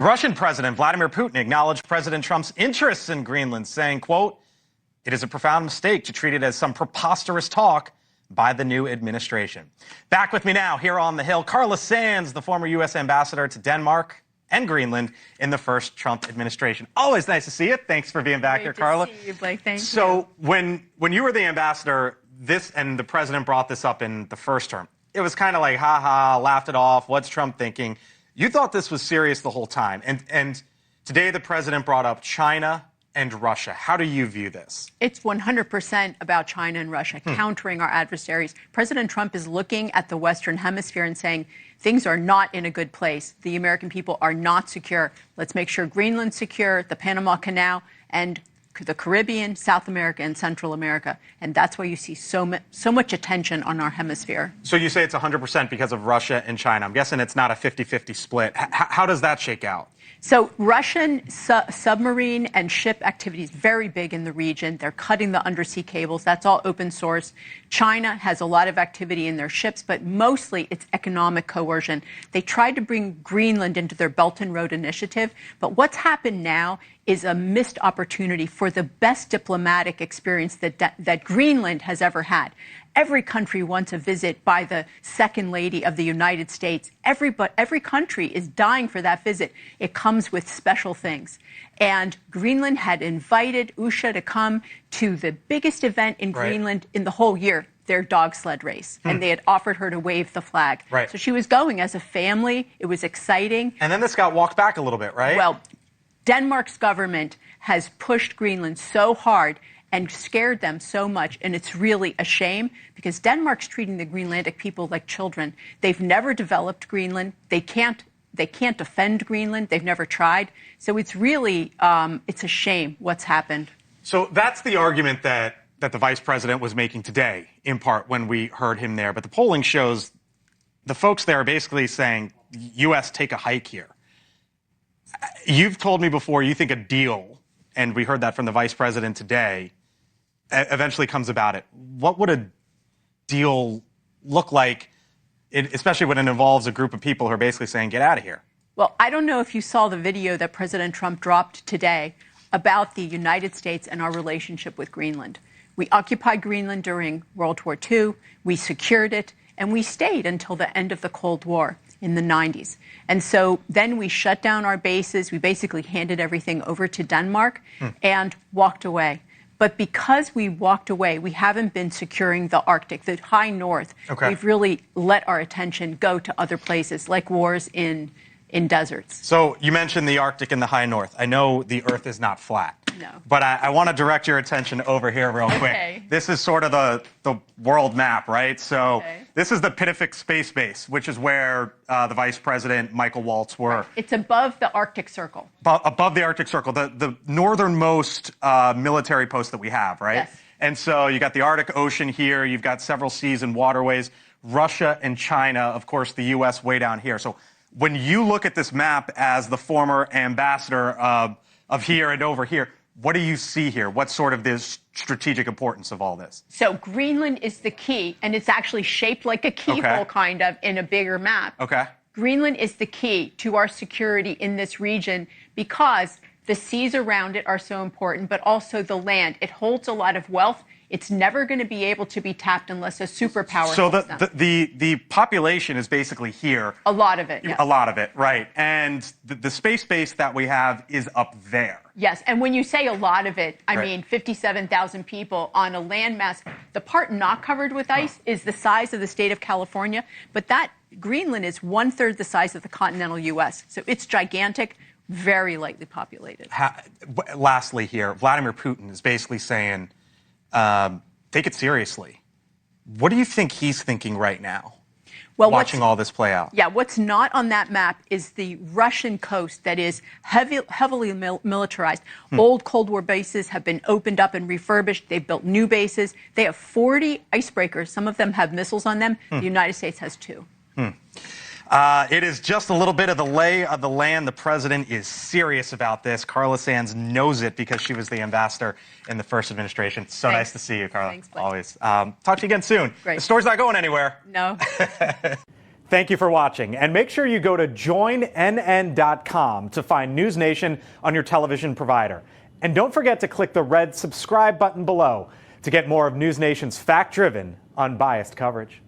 Russian President Vladimir Putin acknowledged President Trump's interests in Greenland, saying, quote, "It is a profound mistake to treat it as some preposterous talk by the new administration." Back with me now here on the Hill, Carla, the former U.S. ambassador to Denmark and Greenland in the first Trump administration. Always nice to see you. Thanks for being back here, Carla. Great to see you, Blake. Thank you. So when you were the ambassador, this and the president brought this up in the first term, it was kind of like, ha, laughed it off. What's Trump thinking? You thought this was serious the whole time. And today the president brought up China and Russia. How do you view this? It's 100% about China and Russia, countering our adversaries. President Trump is looking at the Western Hemisphere and saying, things are not in a good place. The American people are not secure. Let's make sure Greenland's secure, the Panama Canal, and the Caribbean, South America, and Central America. And that's why you see so much attention on our hemisphere. So you say it's 100% because of Russia and China. I'm guessing it's not a 50-50 split. How does that shake out? So Russian submarine and ship activity is very big in the region. They're cutting the undersea cables. That's all open source. China has a lot of activity in their ships, but mostly it's economic coercion. They tried to bring Greenland into their Belt and Road Initiative, but what's happened now is a missed opportunity for the best diplomatic experience that Greenland has ever had. Every country wants a visit by the Second Lady of the United States. Every country is dying for that visit. It comes with special things. And Greenland had invited Usha to come to the biggest event in Greenland in the whole year, their dog sled race. And they had offered her to wave the flag. So she was going as a family. It was exciting. And then this got walked back a little bit, right? Well, Denmark's government has pushed Greenland so hard and scared them so much, and it's really a shame because Denmark's treating the Greenlandic people like children. They've never developed Greenland. They can't defend Greenland. They've never tried. So it's really it's a shame what's happened. So that's the argument that the vice president was making today, in part, when we heard him there. But the polling shows the folks there are basically saying, U.S., take a hike here. You've told me before you think a deal, and we heard that from the vice president today, eventually comes about it. What would a deal look like, especially when it involves a group of people who are basically saying, get out of here? Well, I don't know if you saw the video that President Trump dropped today about the United States and our relationship with Greenland. We occupied Greenland during World War II, we secured it, and we stayed until the end of the Cold War in the 90s. And so then we shut down our bases. We basically handed everything over to Denmark and walked away. But because we walked away, we haven't been securing the Arctic, the high north. We've really let our attention go to other places, like wars in deserts. So you mentioned the Arctic and the high north. I know the Earth is not flat. No. But I want to direct your attention over here real quick. This is sort of the world map, right? So this is the Pitofik Space Base, which is where the Vice President, Michael Waltz, were. It's above the Arctic Circle. Above the Arctic Circle, the northernmost military post that we have, right? Yes. And so you got the Arctic Ocean here. You've got several seas and waterways. Russia and China, of course, the U.S. way down here. So when you look at this map as the former ambassador of here and over here, what do you see here? What's sort of the strategic importance of all this? So Greenland is the key, and it's actually shaped like a keyhole, kind of, in a bigger map. Greenland is the key to our security in this region because the seas around it are so important, but also the land. It holds a lot of wealth. It's never going to be able to be tapped unless a superpower So holds them. the population is basically here. A lot of it, yes. A lot of it, right. And the space base that we have is up there. Yes, and when you say a lot of it, I mean 57,000 people on a landmass. The part not covered with ice is the size of the state of California, but that Greenland is 1/3 the size of the continental U.S., so it's gigantic, very lightly populated. Lastly here, Vladimir Putin is basically saying, take it seriously. What do you think he's thinking right now, watching all this play out? Yeah, what's not on that map is the Russian coast that is heavily militarized. Old Cold War bases have been opened up and refurbished. They've built new bases. They have 40 icebreakers. Some of them have missiles on them. The United States has 2. It is just a little bit of the lay of the land. The president is serious about this. Carla Sands knows it because she was the ambassador in the first administration. So nice to see you, Carla. Thanks, Blake. Always. Talk to you again soon. Great. The store's not going anywhere. No. Thank you for watching, and make sure you go to joinnn.com to find News Nation on your television provider. And don't forget to click the red subscribe button below to get more of News Nation's fact-driven, unbiased coverage.